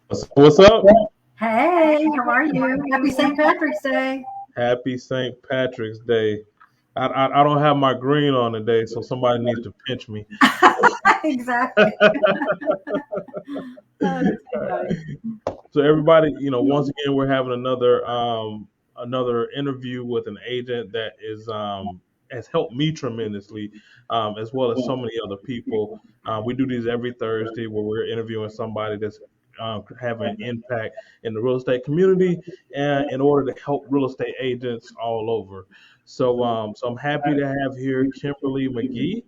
What's up? Hey, how are you? Happy St. Patrick's Day. Happy St. Patrick's Day. I don't have my green on today, so somebody needs to pinch me. Exactly. Oh, that's too funny. So everybody, once again, we're having another interview with an agent that is has helped me tremendously, as well as so many other people. We do these every Thursday where we're interviewing somebody that's having an impact in the real estate community, and in order to help real estate agents all over. So I'm happy to have here Kimberly Magee.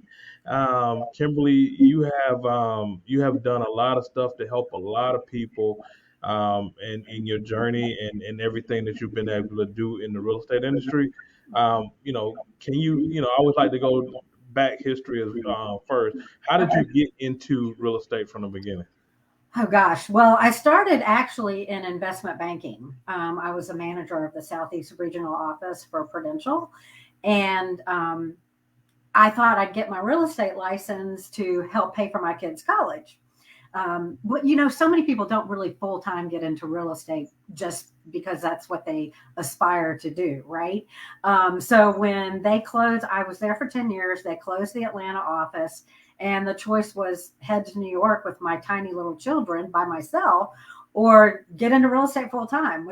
Kimberly, you have done a lot of stuff to help a lot of people and in your journey and everything that you've been able to do in the real estate industry. Can I always like to go back history as first. How did you get into real estate from the beginning? Oh gosh. Well, I started actually in investment banking. I was a manager of the Southeast Regional Office for Prudential, and I thought I'd get my real estate license to help pay for my kids' college. But so many people don't really full time get into real estate just because that's what they aspire to do, right? So when they closed, I was there for 10 years. They closed the Atlanta office, and the choice was head to New York with my tiny little children by myself or get into real estate full time,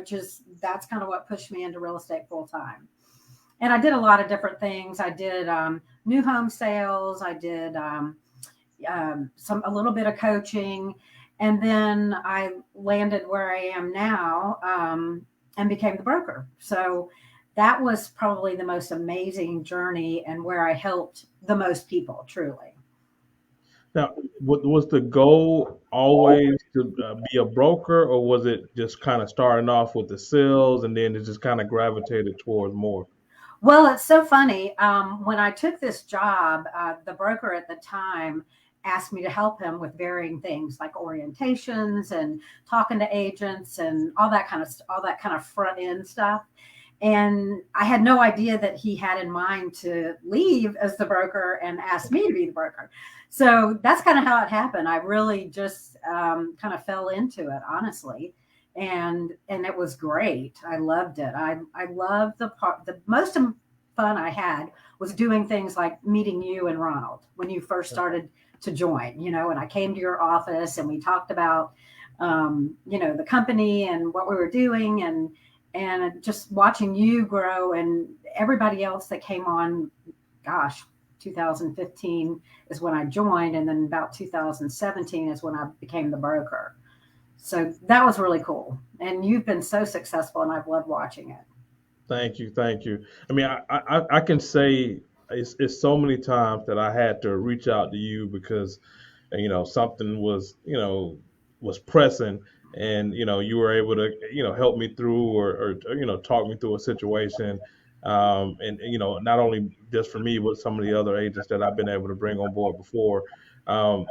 that's kind of what pushed me into real estate full time. And I did a lot of different things. I did new home sales. I did a little bit of coaching, and then I landed where I am now and became the broker. So that was probably the most amazing journey and where I helped the most people, truly. Now, was the goal always to be a broker, or was it just kind of starting off with the sales and then it just kind of gravitated towards more? Well, it's so funny. When I took this job, the broker at the time asked me to help him with varying things like orientations and talking to agents and all that kind of front end stuff. And I had no idea that he had in mind to leave as the broker and ask me to be the broker. So that's kind of how it happened. I really just kind of fell into it, honestly, and it was great. I loved it. I loved the most fun I had was doing things like meeting you and Ronald when you first started to join. And I came to your office and we talked about the company and what we were doing, and just watching you grow and everybody else that came on. Gosh, 2015 is when I joined, and then about 2017 is when I became the broker. So that was really cool. And you've been so successful, and I've loved watching it. Thank you, thank you. I mean, I can say it's so many times that I had to reach out to you because something was pressing, and you were able to help me through or talk me through a situation, and not only just for me but some of the other agents that I've been able to bring on board before. Um,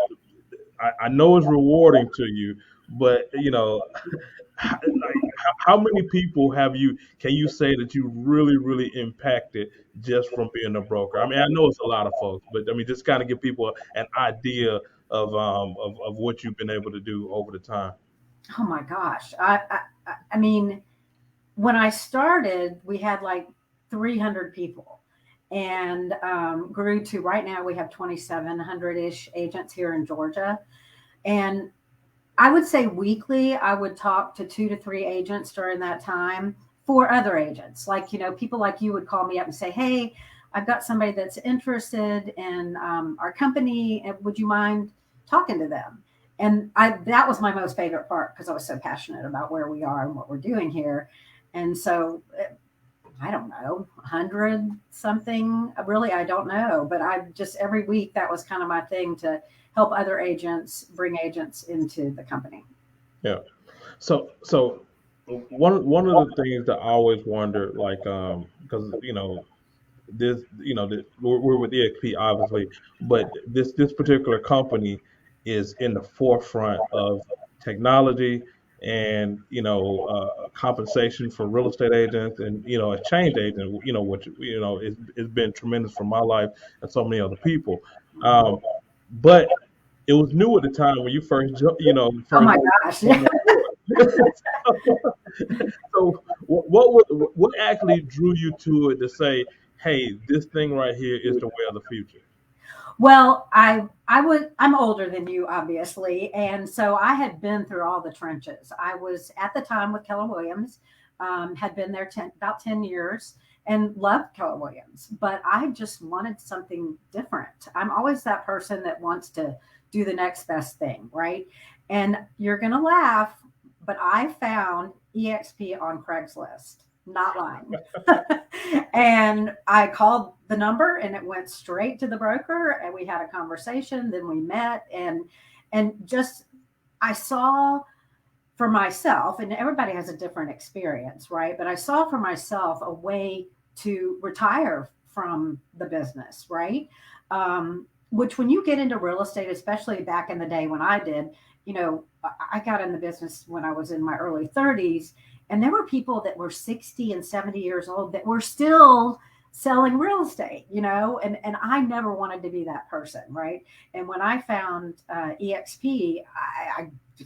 I know it's rewarding to you, but like how many people have you can you say that you really impacted just from being a broker? I mean, I know it's a lot of folks, but I mean, just kind of give people an idea of what you've been able to do over the time. Oh my gosh. I mean, when I started, we had like 300 people and grew to right now we have 2,700 ish agents here in Georgia. And I would say weekly, I would talk to 2 to 3 agents during that time for other agents. Like, people like you would call me up and say, hey, I've got somebody that's interested in our company. And would you mind talking to them? And that was my most favorite part because I was so passionate about where we are and what we're doing here. And so I don't know, 100 something. Really, I don't know. But I just every week that was kind of my thing to help other agents bring agents into the company. Yeah. So one of the things that I always wonder, like, because this, we're with EXP obviously, but this particular company is in the forefront of technology and compensation for real estate agents and a change agent, which it's been tremendous for my life and so many other people. Um, but it was new at the time when you first, Oh first my gosh. on that board. So what actually drew you to it to say, hey, this thing right here is the way of the future? Well, I'm older than you, obviously, and so I had been through all the trenches. I was at the time with Keller Williams, had been there about 10 years, and loved Keller Williams, but I just wanted something different. I'm always that person that wants to do the next best thing, right? And you're gonna laugh, but I found EXP on Craigslist. Not lying. And I called the number and it went straight to the broker and we had a conversation, then we met and just I saw for myself, and everybody has a different experience, right? But I saw for myself a way to retire from the business, right? Which when you get into real estate, especially back in the day when I did, I got in the business when I was in my early 30s, and there were people that were 60 and 70 years old that were still selling real estate, and I never wanted to be that person, right? And when I found EXP,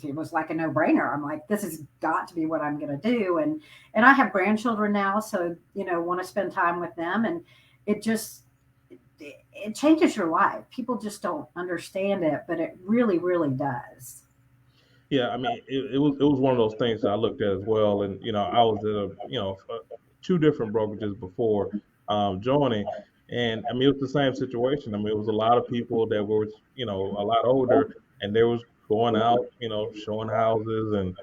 it was like a no-brainer. I'm like, this has got to be what I'm going to do, and I have grandchildren now, so want to spend time with them, and it just it changes your life. People just don't understand it, but it really, really does. Yeah, I mean, it was one of those things that I looked at as well, and I was at two different brokerages before joining, and I mean, it was the same situation. I mean, it was a lot of people that were a lot older, and they was going out, showing houses and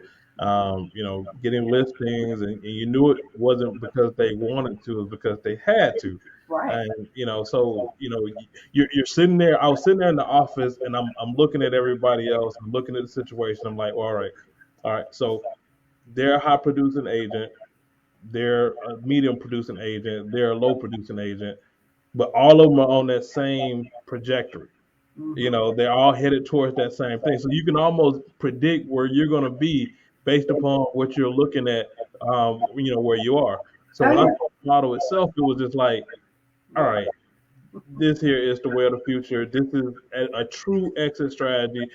getting listings, and you knew it wasn't because they wanted to, it was because they had to. Right. And so you're sitting there. I was sitting there in the office, and I'm looking at everybody else. I'm looking at the situation. I'm like, well, all right. So they're a high producing agent. They're a medium producing agent. They're a low producing agent. But all of them are on that same trajectory. Hmm. They're all headed towards that same thing. So you can almost predict where you're going to be based upon what you're looking at. Where you are. So Oh when I yeah. saw the model itself, it was just like, all right, this here is the way of the future. This is a true exit strategy.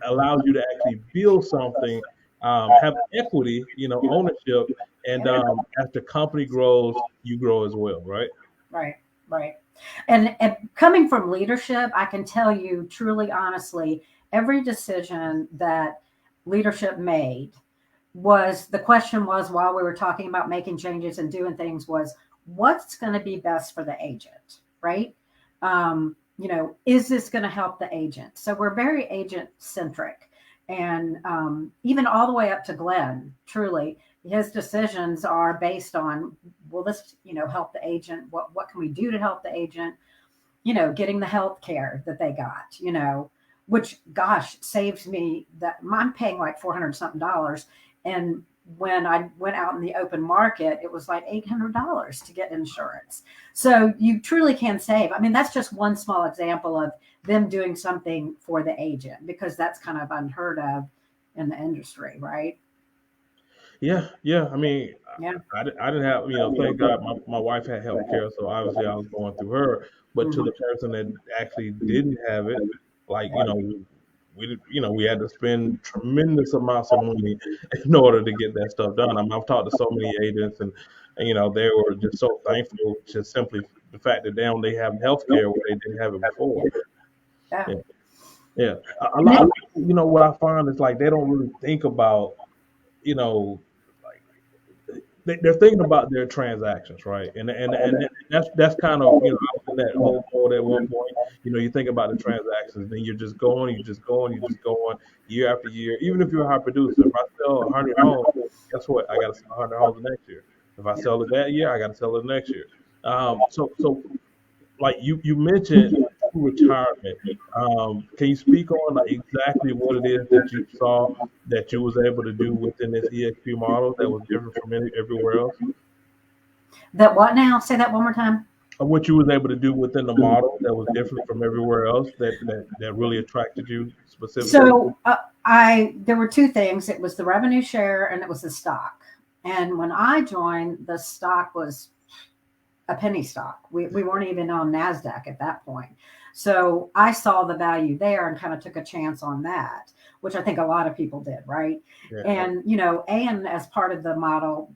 Allows you to actually build something, have equity, ownership, and as the company grows, you grow as well, right? Right, right. And coming from leadership, I can tell you truly, honestly, every decision that leadership made was the question was while we were talking about making changes and doing things was what's going to be best for the agent, right? Is this going to help the agent? So we're very agent centric. And even all the way up to Glenn, truly, his decisions are based on will this help the agent, what can we do to help the agent, getting the health care that they got, which gosh saves me that I'm paying like 400 something dollars, and when I went out in the open market it was like $800 to get insurance. So you truly can save. I mean, that's just one small example of them doing something for the agent because that's kind of unheard of in the industry, right? Yeah, yeah. I mean, Yeah. I didn't have, thank God my wife had health care, so obviously I was going through her. But to Mhm. the person that actually didn't have it, like, we had to spend tremendous amounts of money in order to get that stuff done. I mean, I've talked to so many agents, and they were just so thankful, just simply the fact that they have health care where they didn't have it before. Yeah. Yeah, yeah. A And lot of people, what I find is like they don't really think about, you know, like they're thinking about their transactions, right? And that's kind of I was in that whole mode at one point. You think about the transactions, then you're just going, you're just going, you're just going year after year. Even if you're a high producer, if I sell 100 homes, guess what? I got to sell 100 homes the next year. If I sell it that year, I got to sell it the next year. So like you mentioned retirement. Can you speak on like exactly what it is that you saw that you was able to do within this EXP model that was different from everywhere else? that what now? Say that one more time. Or what you was able to do within the model that was different from everywhere else that really attracted you specifically? So I there were two things. It was the revenue share and it was the stock. And when I joined, the stock was a penny stock. We weren't even on NASDAQ at that point. So I saw the value there and kind of took a chance on that, which I think a lot of people did, right? Yeah. And and as part of the model,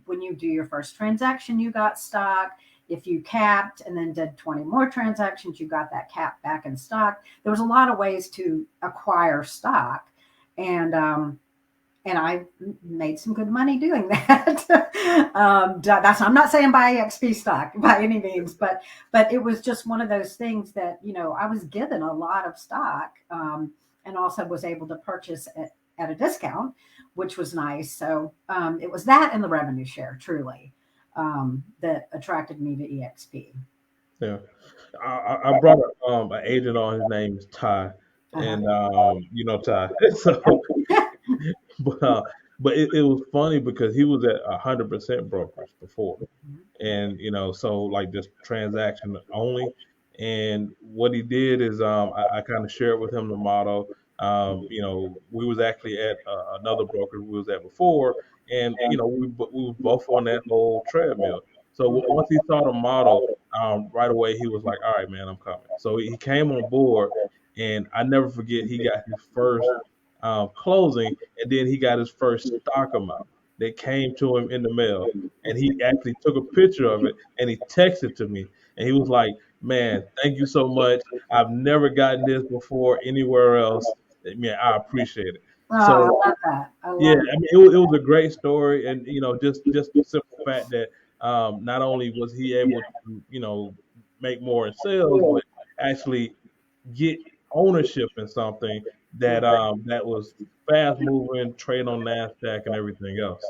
when you do your first transaction, you got stock. If you capped and then did 20 more transactions, you got that cap back in stock. There was a lot of ways to acquire stock, and I made some good money doing that. That's I'm not saying buy XP stock by any means, but it was just one of those things that I was given a lot of stock, and also was able to purchase at a discount, which was nice. So it was that and the revenue share truly that attracted me to EXP. Yeah. I brought an agent on. His name is Ty, Uh-huh. and Ty. So, but it was funny because he was at 100% brokerage before, and so like just transaction only. And what he did is I kind of shared with him the model. We was actually at another broker we was at before, and we was both on that whole treadmill. So once he saw the model, right away he was like, all right, man, I'm coming. So he came on board, and I never forget, he got his first closing, and then he got his first stock amount that came to him in the mail, and he actually took a picture of it and he texted to me, and he was like, "Man, thank you so much. I've never gotten this before anywhere else. Man, I appreciate it." Oh, I So love that. I yeah, love I mean, it was a great story, and just the simple fact that not only was he able to make more in sales, but actually get ownership in something that it. that was fast moving, trade on Nasdaq and everything else.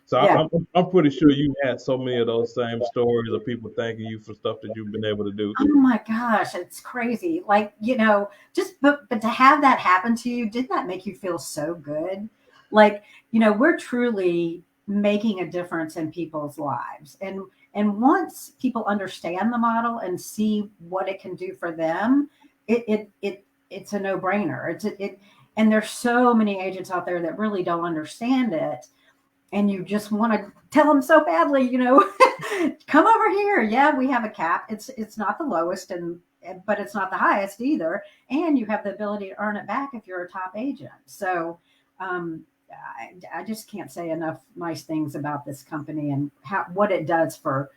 So Yeah. I'm pretty sure you had so many of those same stories of people thanking you for stuff that you've been able to do. Oh my gosh, it's crazy. Like, just but to have that happen to you, didn't that make you feel so good? Like, we're truly making a difference in people's lives. And once people understand the model and see what it can do for them, it's a no-brainer. And there's so many agents out there that really don't understand it, and you just want to tell them so badly, come over here. Yeah, we have a cap. It's not the lowest, but it's not the highest either, and you have the ability to earn it back if you're a top agent. So I just can't say enough nice things about this company and what it does for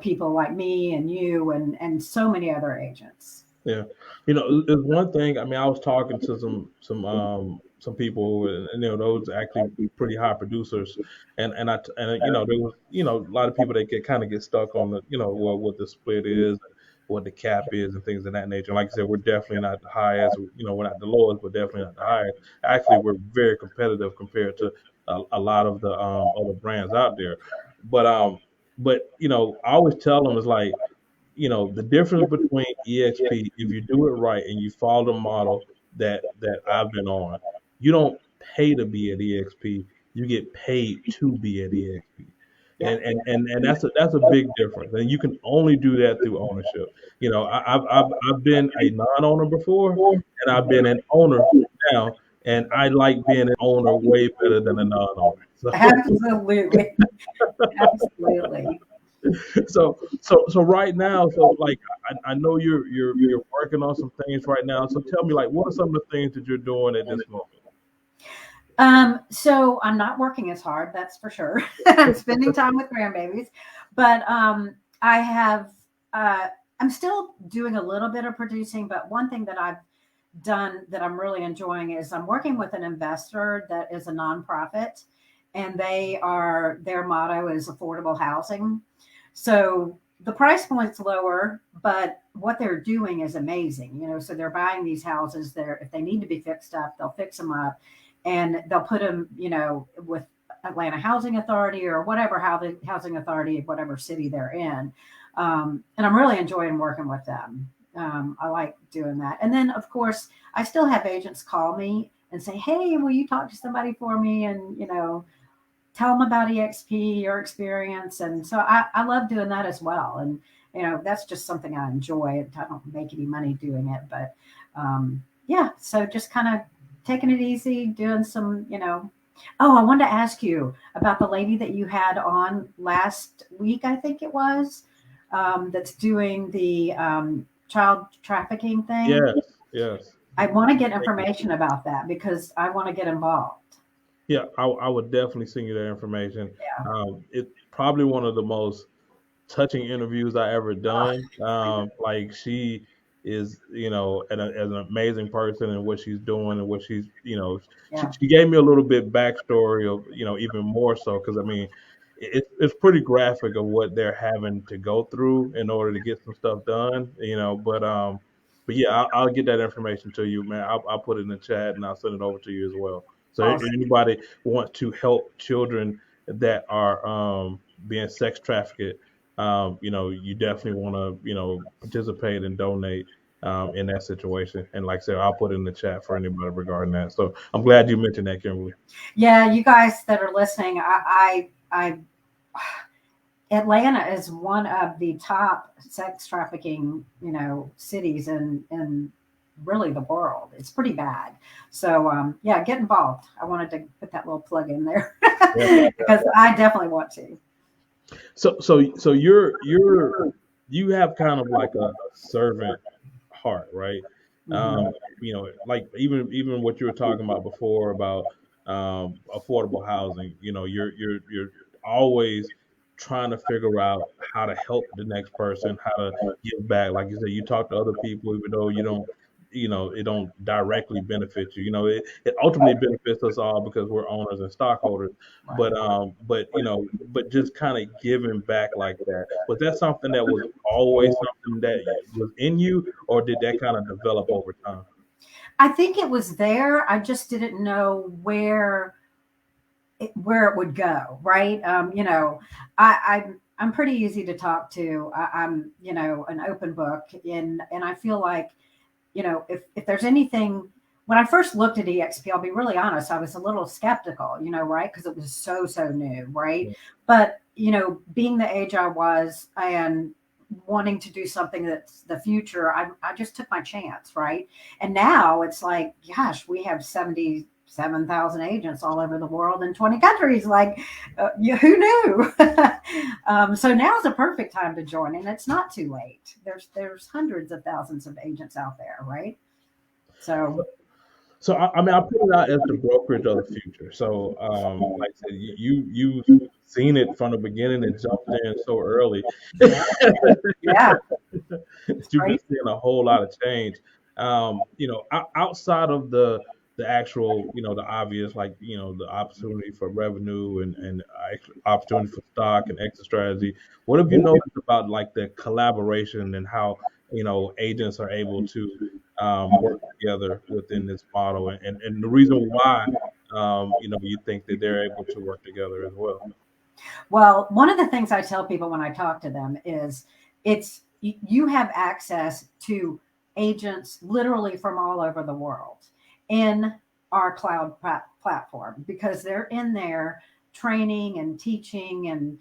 people like me and you and so many other agents. Yeah, there's one thing. I mean, I was talking to some people, and those actually pretty high producers, and there was a lot of people that get stuck on the what the split is, what the cap is, and things of that nature. Like I said, we're definitely not the highest. We're not the lowest, but definitely not the highest. Actually, we're very competitive compared to a lot of the other brands out there. But I always tell them, is like, the difference between EXP, if you do it right and you follow the model that I've been on, you don't pay to be at EXP, you get paid to be at EXP. Yep. And that's a big difference. And you can only do that through ownership. I've been a non-owner before, and I've been an owner now, and I like being an owner way better than a non-owner. So Absolutely. Absolutely. so right now, so like I know you're working on some things right now. So tell me, like, what are some of the things that you're doing at this moment? So I'm not working as hard, that's for sure. I'm spending time with grandbabies, but I have I'm still doing a little bit of producing. But one thing that I've done that I'm really enjoying is I'm working with an investor that is a nonprofit, and their motto is affordable housing. So the price point's lower, but what they're doing is amazing. So they're buying these houses. There, if they need to be fixed up, they'll fix them up, and they'll put them, with Atlanta Housing Authority or whatever housing authority of whatever city they're in. And I'm really enjoying working with them. I like doing that. And then, of course, I still have agents call me and say, "Hey, will you talk to somebody for me?" And tell them about EXP, your experience. And so I love doing that as well. And, that's just something I enjoy. I don't make any money doing it, but yeah, so just kind of taking it easy, doing some, Oh, I wanted to ask you about the lady that you had on last week, I think it was, that's doing the child trafficking thing. Yes, yes. I want to get information about that because I want to get involved. Yeah, I would definitely send you that information. Yeah. It's probably one of the most touching interviews I ever Oh, done. Like she is, as an amazing person and what she's doing and what she's, yeah. she gave me a little bit backstory of, even more so because I mean, it's pretty graphic of what they're having to go through in order to get some stuff done, but yeah, I'll get that information to you, man. I'll put it in the chat and I'll send it over to you as well. So if Awesome. anybody wants to help children that are being sex trafficked, you definitely want to, participate and donate in that situation. And like I said, I'll put it in the chat for anybody regarding that. So I'm glad you mentioned that, Kimberly. Yeah, you guys that are listening, Atlanta is one of the top sex trafficking, cities in really the world. It's pretty bad. So yeah, get involved. I wanted to put that little plug in there Yeah. because I definitely want to. So you have kind of like a servant heart, right? Mhm. Like even what you were talking about before about affordable housing. You're always trying to figure out how to help the next person, how to give back. Like you said, you talk to other people, even though you don't. It don't directly benefit you. It ultimately benefits us all because we're owners and stockholders. Right. But just kind of giving back like that. Was that something that was always something that was in you, or did that kind of develop over time? I think it was there. I just didn't know where it would go. Right. I'm pretty easy to talk to. I'm an open book, and I feel like if there's anything, when I first looked at EXP, I'll be really honest, I was a little skeptical, right? Because it was so new, right? But, being the age I was and wanting to do something that's the future, I just took my chance, right? And now it's like, gosh, we have 77,000 agents all over the world in 20 countries. Like, who knew? So now's a perfect time to join, and it's not too late. There's hundreds of thousands of agents out there, right? So So I mean, I put it out as the brokerage of the future. So, like I said, you've seen it from the beginning and jumped in so early. yeah, yeah, You've been right. seeing a whole lot of change. Outside of the actual, the obvious, like the opportunity for revenue and opportunity for stock and exit strategy. What have you noticed about like the collaboration and how agents are able to work together within this model, and the reason why you think that they're able to work together as well? Well, one of the things I tell people when I talk to them is you have access to agents literally from all over the world in our cloud platform because they're in there training and teaching and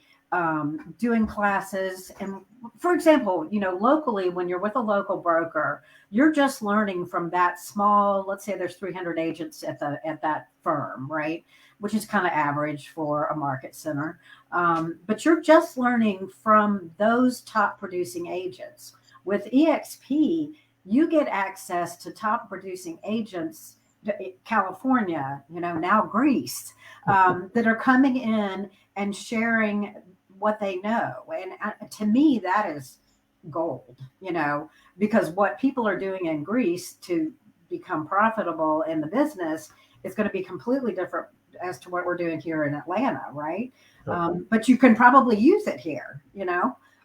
doing classes. And for example, locally, when you're with a local broker, you're just learning from that small, let's say there's 300 agents at that firm, right? Which is kind of average for a market center. But you're just learning from those top producing agents. With EXP, you get access to top producing agents, California, now Greece, that are coming in and sharing what they know. And to me, that is gold, because what people are doing in Greece to become profitable in the business is going to be completely different as to what we're doing here in Atlanta, right? But you can probably use it here.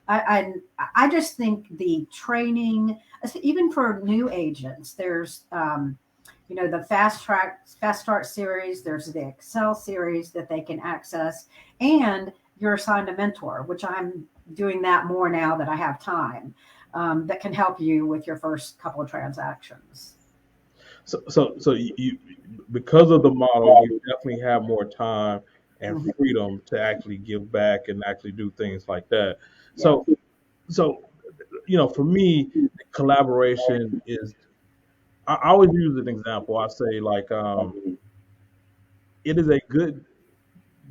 I just think the training, even for new agents, there's the fast start series, there's the Excel series that they can access, and you're assigned a mentor, which I'm doing that more now that I have time, that can help you with your first couple of transactions. So you because of the model, you definitely have more time and Mhm. freedom to actually give back and actually do things like that. Yeah. So so for me, collaboration is. I always use an example. I say like it is a good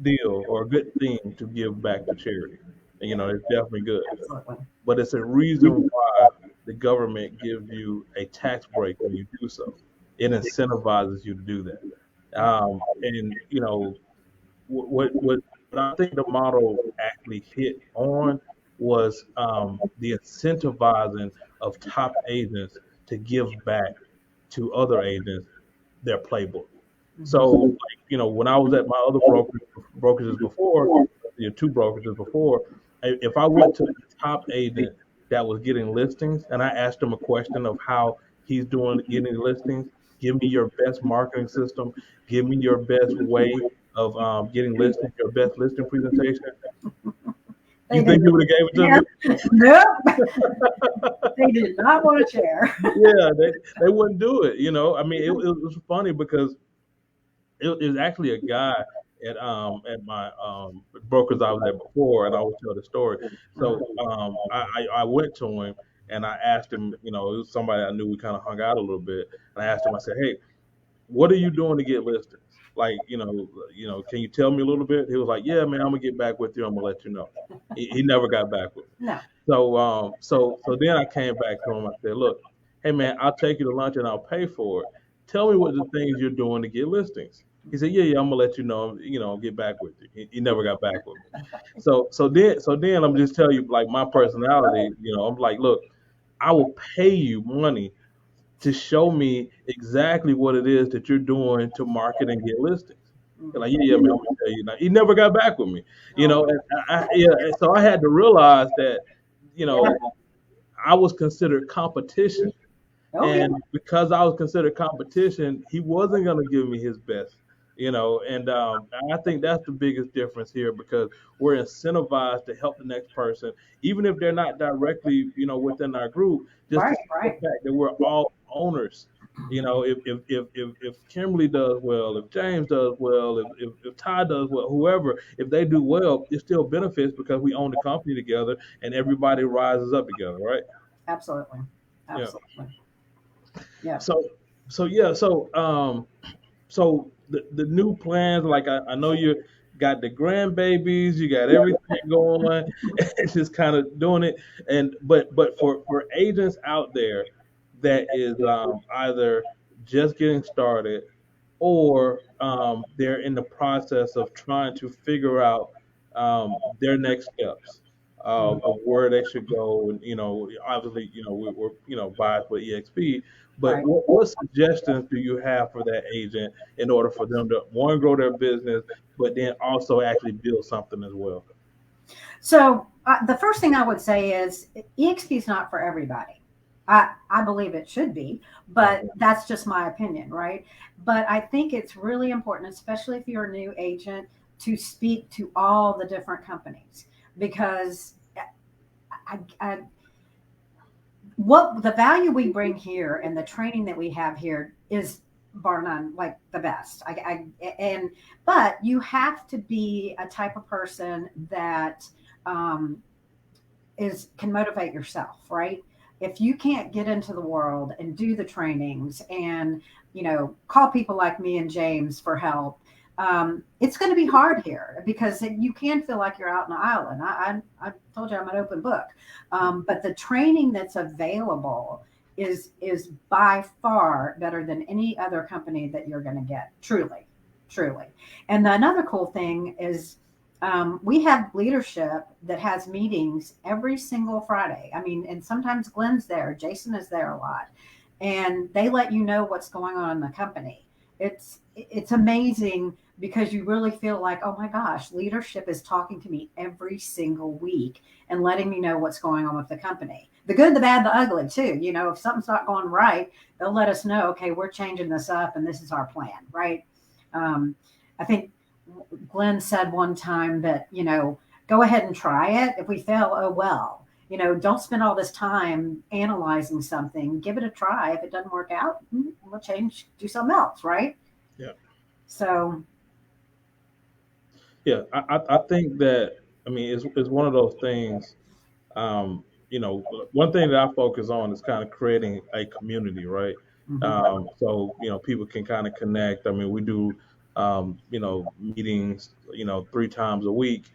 deal or a good thing to give back to charity. And, it's definitely good, Absolutely. but it's a reason why. the government gives you a tax break when you do so. It incentivizes you to do that. And what I think the model actually hit on was the incentivizing of top agents to give back to other agents their playbook. So, Mhm. like, when I was at my other brokerages before, two brokerages before, if I went to the top agent that was getting listings and I asked him a question of how he's doing getting listings, give me your best marketing system, give me your best way of getting listings, your best listing presentation. They You did think he would have gave it to me? not. Nope. They did not want to share. Yeah, they wouldn't do it. I mean, it was funny because it was actually a guy at my brokers I was at before, and I always tell the story. So I went to him and I asked him, it was somebody I knew, we kind of hung out a little bit, and I asked him, I said, hey, what are you doing to get listings? Like, can you tell me a little bit? He was like, yeah, man, I'm gonna get back with you. I'm gonna let you know. He never got back with me. No. So then I came back to him. I said, look, hey man, I'll take you to lunch and I'll pay for it. Tell me what the things you're doing to get listings. He said, yeah, I'm gonna let you know. Get back with you. He never got back with me. So then I'm just tell you like my personality. I'm like, look, I will pay you money to show me exactly what it is that you're doing to market and get listings. They're like, yeah, man, I'm gonna tell you. Now, he never got back with me, Oh, and yeah, and so I had to realize that, you yeah. know, I was considered competition, Oh, yeah. and because I was considered competition, he wasn't going to give me his best, and I think that's the biggest difference here because we're incentivized to help the next person, even if they're not directly, within our group, just to Right, see the right. fact that we're all owners. If Kimberly does well, if James does well, if Ty does well, whoever, if they do well, it still benefits because we own the company together and everybody rises up together, right? Absolutely. Yeah. Absolutely. Yeah. So so the new plans, like I know you got the grandbabies, you got everything going, it's just kind of doing it. And but for agents out there that is either just getting started or they're in the process of trying to figure out their next steps Mhm. of where they should go. And obviously, we're biased with EXP, but Right. what suggestions do you have for that agent in order for them to one grow their business, but then also actually build something as well? So the first thing I would say is EXP is not for everybody. I believe it should be, Right. but that's just my opinion, right? But I think it's really important, especially if you're a new agent, to speak to all the different companies because I, what the value we bring here and the training that we have here is bar none like the best. And but you have to be a type of person that um, is can motivate yourself, right? If you can't get into the world and do the trainings and call people like me and James for help, it's going to be hard here because you can feel like you're out in an island. I told you I'm an open book, but the training that's available is by far better than any other company that you're going to get. Truly, truly. And another cool thing is we have leadership that has meetings every single Friday. I mean, and sometimes Glenn's there, Jason is there a lot, and they let you know what's going on in the company. It's amazing because you really feel like, oh my gosh, leadership is talking to me every single week and letting me know what's going on with the company. The good, the bad, the ugly too. If something's not going right, they'll let us know, okay, we're changing this up and this is our plan, right? Um, I think Glenn said one time that, go ahead and try it. If we fail, oh well. Don't spend all this time analyzing something. Give it a try. If it doesn't work out, we'll change, do something else, right? Yeah. So, Yeah. I think that, I mean, it's one of those things. One thing that I focus on is kind of creating a community, right? mhm. So people can kind of connect. I mean, we do meetings 3 times a week,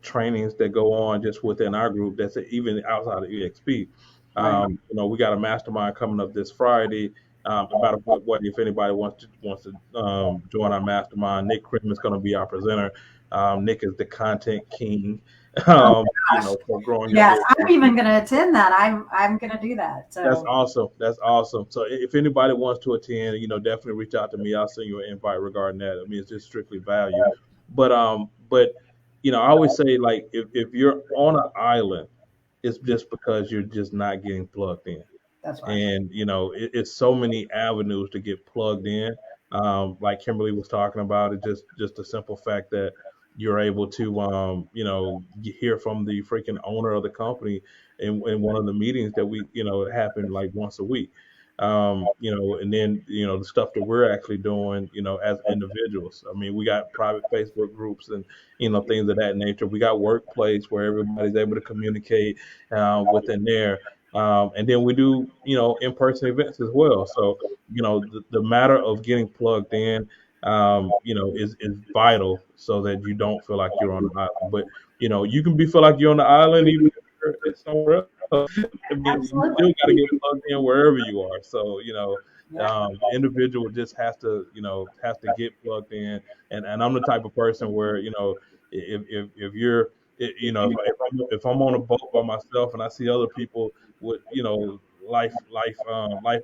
trainings that go on just within our group. That's even outside of EXP. Right. We got a mastermind coming up this Friday. About what if anybody wants to join our mastermind. Nick Krim is going to be our presenter. Nick is the content king. Oh Um, my gosh. for growing your Yes, I'm business. even going to attend that. I'm going to do that. That's So awesome. That's awesome. So if anybody wants to attend, definitely reach out to me. I'll send you an invite regarding that. I mean, it's just strictly value. But I always say like if you're on an island, it's just because you're just not getting plugged in. that's right. And it's so many avenues to get plugged in. Like Kimberly was talking about, it just the simple fact that you're able to hear from the freaking owner of the company in one of the meetings that we happen like once a week. And then the stuff that we're actually doing as individuals. I mean, we got private Facebook groups and things of that nature. We got workplace where everybody's able to communicate within there. And then we do, in-person events as well. So, the matter of getting plugged in, is vital so that you don't feel like you're on the island. But, you can feel like you're on the island even if you're somewhere else. I mean, you Absolutely. still got to get plugged in wherever you are. So, Yeah. the individual just has to get plugged in. And I'm the type of person where, if you're, if I'm on a boat by myself and I see other people with life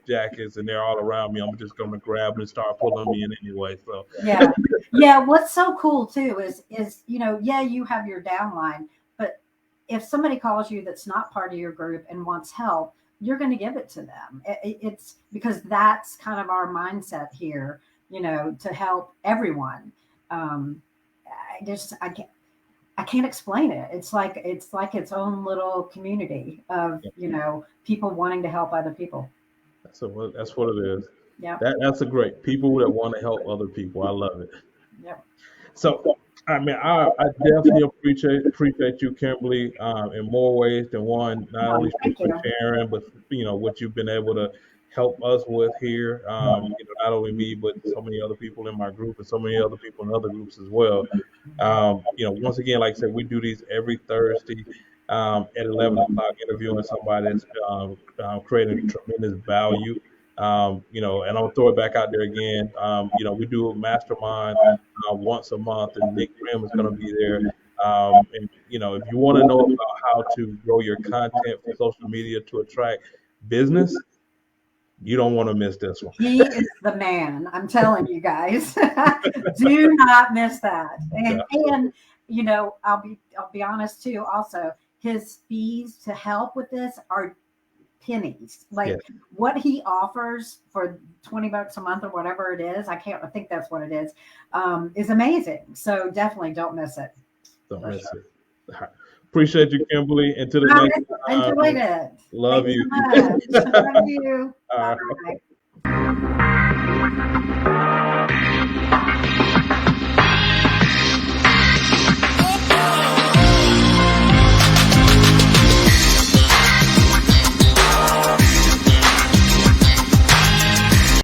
jackets and they're all around me, I'm just gonna grab them and start pulling me in anyway. So Yeah. Yeah. What's so cool too is, yeah, you have your downline, but if somebody calls you that's not part of your group and wants help, you're going to give it to them. It's because that's kind of our mindset here, to help everyone. Um, I can't explain it. It's like its own little community of, people wanting to help other people. that's what it is. Yeah. That's a great people that want to help other people. I love it. Yep. So, I mean, I definitely appreciate you, Kimberly, in more ways than one. Not Well, only thank for you. sharing, but what you've been able to help us with here. Not only me, but so many other people in my group and so many other people in other groups as well. Once again, like I said, we do these every Thursday at 11 o'clock, interviewing somebody that's creating tremendous value. And I'll throw it back out there again. We do a mastermind once a month, and Nick Graham is going to be there. And if you want to know about how to grow your content for social media to attract business, you don't want to miss this one. He is the man. I'm telling you guys. Do not miss that. And I'll be honest too, also, his fees to help with this are pennies. Yeah, Like what he offers for $20 a month or whatever it is, I think that's what it is amazing. So definitely don't miss it. don't For miss sure. it. All right. Appreciate you, Kimberly. Until the All next right. time, Enjoyed it. love Thanks you. so much. Love you. All right. Bye.